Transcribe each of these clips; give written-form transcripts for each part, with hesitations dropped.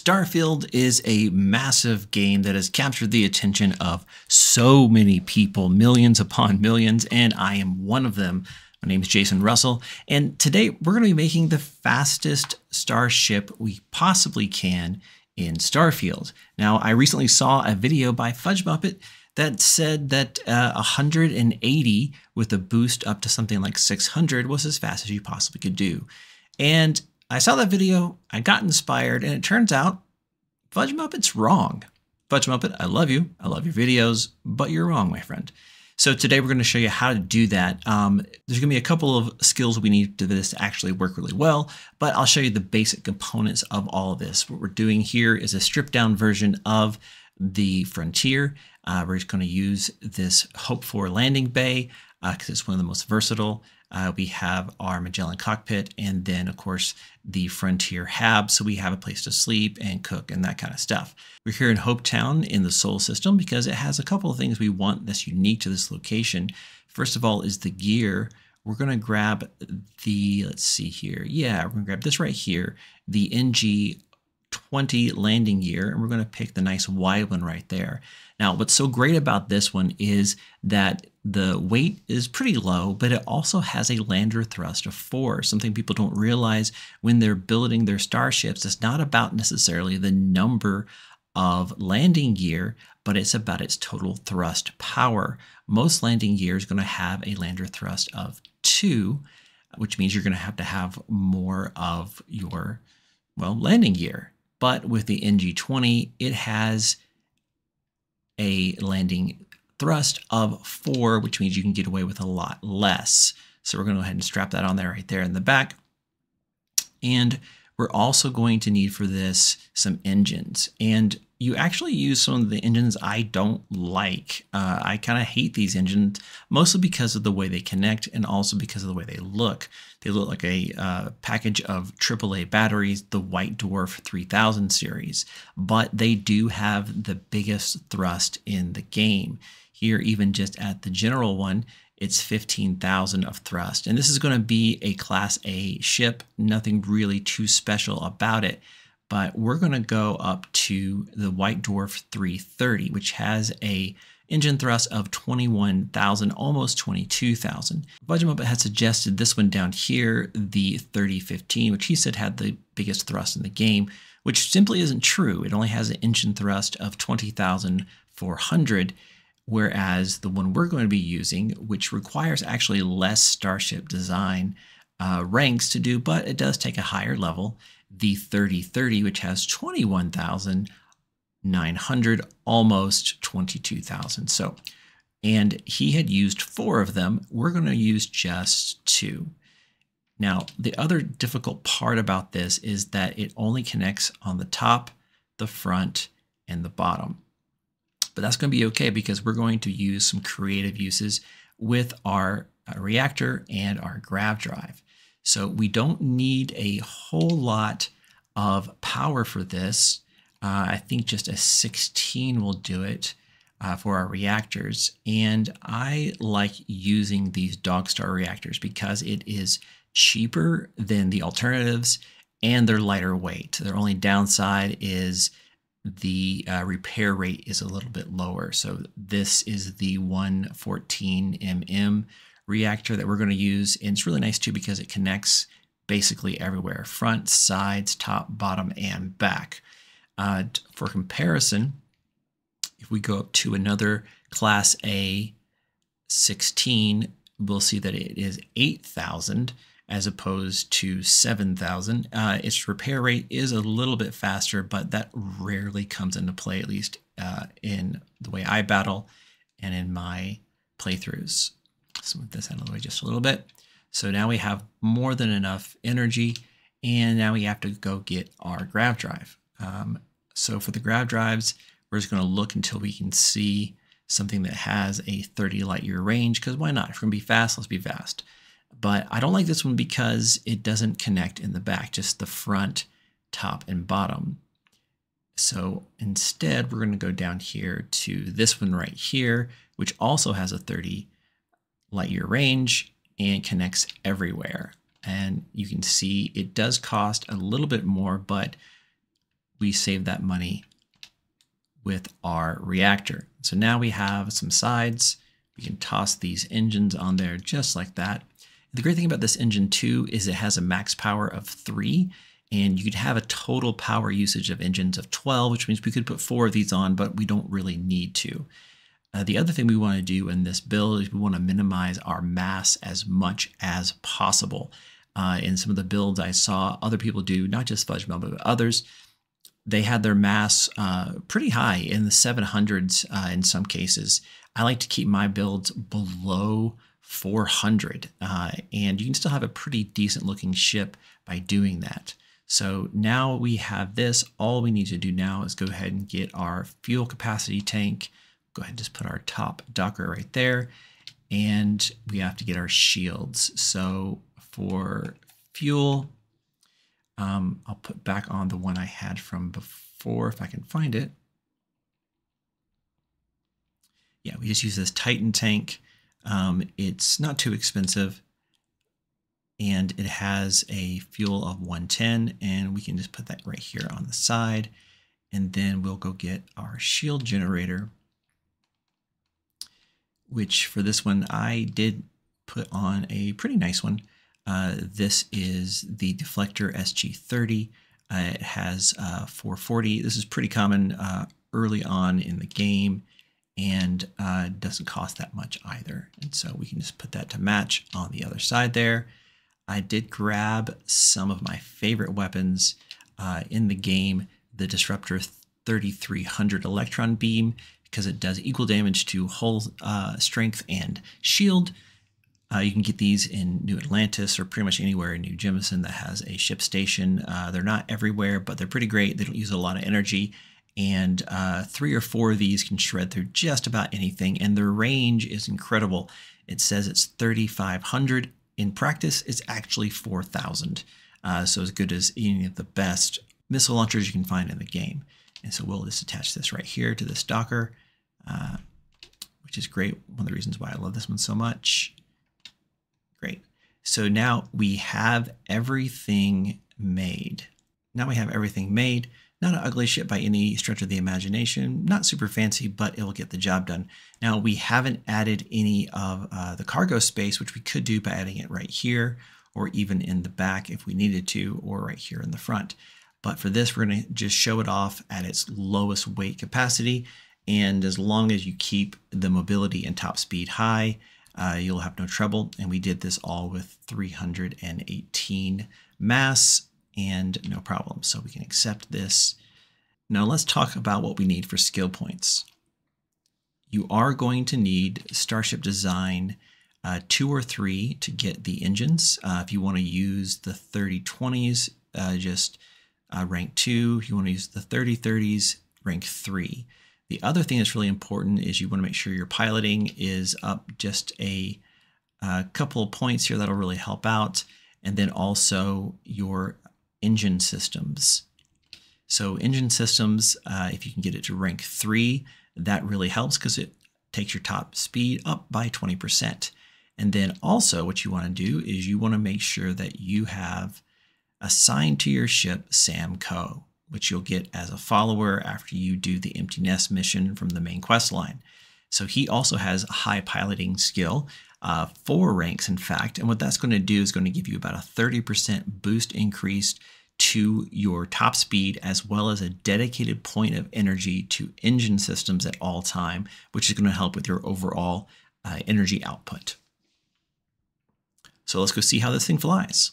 Starfield is a massive game that has captured the attention of so many people, millions upon millions, and I am one of them. My name is Jason Russell, and today we're going to be making the fastest starship we possibly can in Starfield. Now, I recently saw a video by Fudge Muppet that said that 180 with a boost up to something like 600 was as fast as you possibly could do. And I saw that video, I got inspired, and it turns out Fudge Muppet's wrong. Fudge Muppet, I love your videos, but you're wrong, my friend. So today we're going to show you how to do that. There's going to be a couple of skills we need to this to actually work really well, but I'll show you the basic components of all of this. What we're doing here is a stripped down version of the Frontier. We're just going to use this Hope for landing bay because it's one of the most versatile. We have our Magellan cockpit and then, of course, the Frontier hab, so we have a place to sleep and cook and that kind of stuff. We're here in Hopetown in the Sol system because it has a couple of things we want that's unique to this location. First of all is the gear. We're going to grab the, let's see here. Yeah, we're going to grab this right here, the NG20 landing gear, and we're going to pick the nice wide one right there. Now, what's so great about this one is that the weight is pretty low, but it also has a lander thrust of 4, something people don't realize when they're building their starships. It's not about necessarily the number of landing gear, but it's about its total thrust power. Most landing gear is going to have a lander thrust of 2, which means you're going to have more of your, well, landing gear. But with the NG20, it has a landing thrust of 4, which means you can get away with a lot less. So we're going to go ahead and strap that on there right there in the back. And we're also going to need for this some engines. And you actually use some of the engines I don't like. I kind of hate these engines, mostly because of the way they connect and also because of the way they look. They look like a package of AAA batteries, the White Dwarf 3000 series, but they do have the biggest thrust in the game. Here, even just at the general one, it's 15,000 of thrust. And this is going to be a Class A ship, nothing really too special about it. But we're going to go up to the White Dwarf 330, which has a engine thrust of 21,000, almost 22,000. Fudge Muppet had suggested this one down here, the 3015, which he said had the biggest thrust in the game, which simply isn't true. It only has an engine thrust of 20,400, whereas the one we're going to be using, which requires actually less Starship design ranks to do, but it does take a higher level, the 3030, which has 21,900, almost 22,000. So, and he had used 4 of them. We're going to use just 2. Now, the other difficult part about this is that it only connects on the top, the front, and the bottom. But that's going to be okay because we're going to use some creative uses with our reactor and our grav drive. So we don't need a whole lot of power for this. I think just a 16 will do it for our reactors. And I like using these Dogstar reactors because it is cheaper than the alternatives and they're lighter weight. Their only downside is the repair rate is a little bit lower. So this is the 114 mm reactor that we're going to use. And it's really nice too because it connects basically everywhere, front, sides, top, bottom, and back. For comparison, if we go up to another Class A 16, we'll see that it is 8,000 as opposed to 7,000. Its repair rate is a little bit faster, but that rarely comes into play, at least in the way I battle and in my playthroughs. Let's move this out of the way just a little bit. So now we have more than enough energy, and now we have to go get our grav drive. So for the grav drives, we're just going to look until we can see something that has a 30 light year range, because why not? If we're going to be fast, let's be fast. But I don't like this one because it doesn't connect in the back, just the front, top, and bottom. So instead, we're going to go down here to this one right here, which also has a 30 light year range and connects everywhere. And you can see it does cost a little bit more, but we save that money with our reactor. So now we have some sides. We can toss these engines on there just like that. The great thing about this engine too is it has a max power of 3, and you could have a total power usage of engines of 12, which means we could put 4 of these on, but we don't really need to. The other thing we want to do in this build is we want to minimize our mass as much as possible. In some of the builds I saw other people do, not just FudgeMeld, but others, they had their mass pretty high in the 700s in some cases. I like to keep my builds below 400, and you can still have a pretty decent looking ship by doing that. So now we have this. All we need to do now is go ahead and get our fuel capacity tank. Go ahead and just put our top docker right there. And we have to get our shields. So for fuel, I'll put back on the one I had from before if I can find it. Yeah, we just use this Titan tank. It's not too expensive, and it has a fuel of 110, and we can just put that right here on the side. And then we'll go get our shield generator, which for this one I did put on a pretty nice one. This is the Deflector SG30. It has 440. This is pretty common early on in the game, and doesn't cost that much either. And so we can just put that to match on the other side there. I did grab some of my favorite weapons in the game, the Disruptor 3300 Electron Beam, because it does equal damage to hull strength and shield. You can get these in New Atlantis or pretty much anywhere in New Jemison that has a ship station. They're not everywhere, but they're pretty great. They don't use a lot of energy. And 3 or 4 of these can shred through just about anything. And their range is incredible. It says it's 3,500. In practice, it's actually 4,000. So as good as any of the best missile launchers you can find in the game. And so we'll just attach this right here to this docker, which is great. One of the reasons why I love this one so much. Great. So now we have everything made. Not an ugly ship by any stretch of the imagination. Not super fancy, but it will get the job done. Now we haven't added any of the cargo space, which we could do by adding it right here, or even in the back if we needed to, or right here in the front. But for this, we're going to just show it off at its lowest weight capacity. And as long as you keep the mobility and top speed high, you'll have no trouble. And we did this all with 318 mass and no problem. So we can accept this. Now let's talk about what we need for skill points. You are going to need Starship Design 2 or 3 to get the engines. If you want to use the 3020s, just rank 2. If you want to use the 3030s, rank 3. The other thing that's really important is you want to make sure your piloting is up just a couple of points here. That'll really help out. And then also your engine systems. So engine systems, if you can get it to rank 3, that really helps because it takes your top speed up by 20%. And then also what you want to do is you want to make sure that you have assigned to your ship Sam Coe, which you'll get as a follower after you do the Empty Nest mission from the main quest line. So he also has a high piloting skill, 4 ranks in fact, and what that's going to do is going to give you about a 30% boost increase to your top speed, as well as a dedicated point of energy to engine systems at all time, which is going to help with your overall energy output. So let's go see how this thing flies.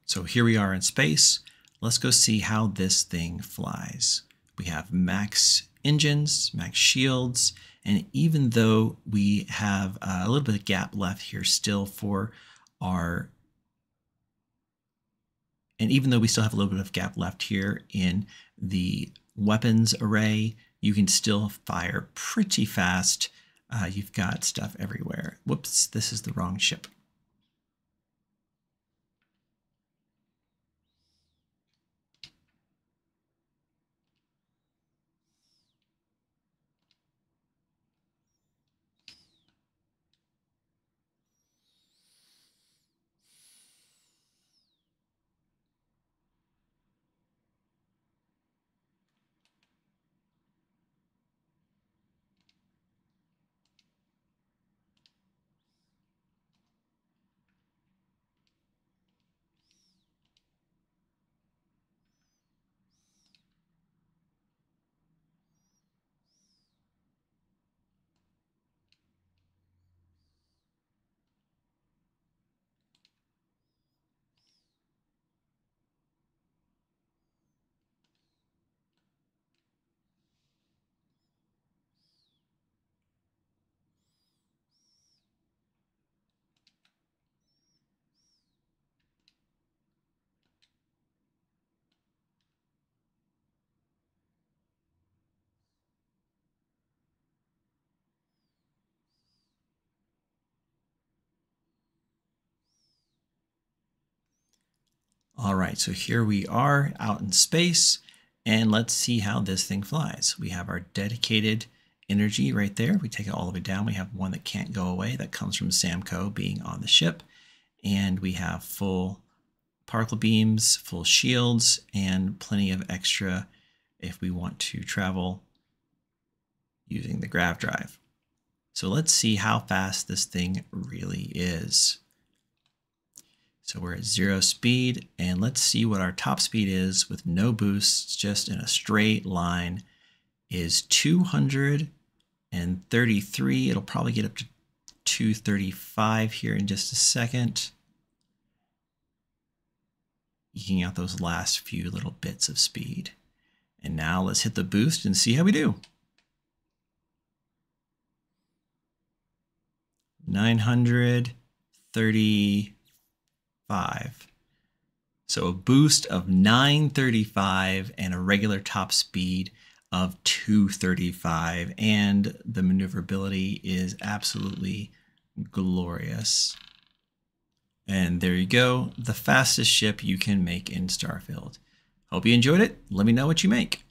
So here we are in space. Let's go see how this thing flies. We have max engines, max shields, and even though we have a little bit of gap left here still for our, and even though we still have a little bit of gap left here in the weapons array, you can still fire pretty fast. You've got stuff everywhere. Whoops, this is the wrong ship. right, so here we are out in space, and let's see how this thing flies. We have our dedicated energy right there. We take it all the way down. We have one that can't go away. That comes from Samco being on the ship. And we have full particle beams, full shields, and plenty of extra if we want to travel using the grav drive. So let's see how fast this thing really is. So we're at 0 speed, and let's see what our top speed is with no boosts, just in a straight line, is 233. It'll probably get up to 235 here in just a second. Eking out those last few little bits of speed. And now let's hit the boost and see how we do. 935. So a boost of 935 and a regular top speed of 235. And the maneuverability is absolutely glorious. And there you go, the fastest ship you can make in Starfield. Hope you enjoyed it. Let me know what you make.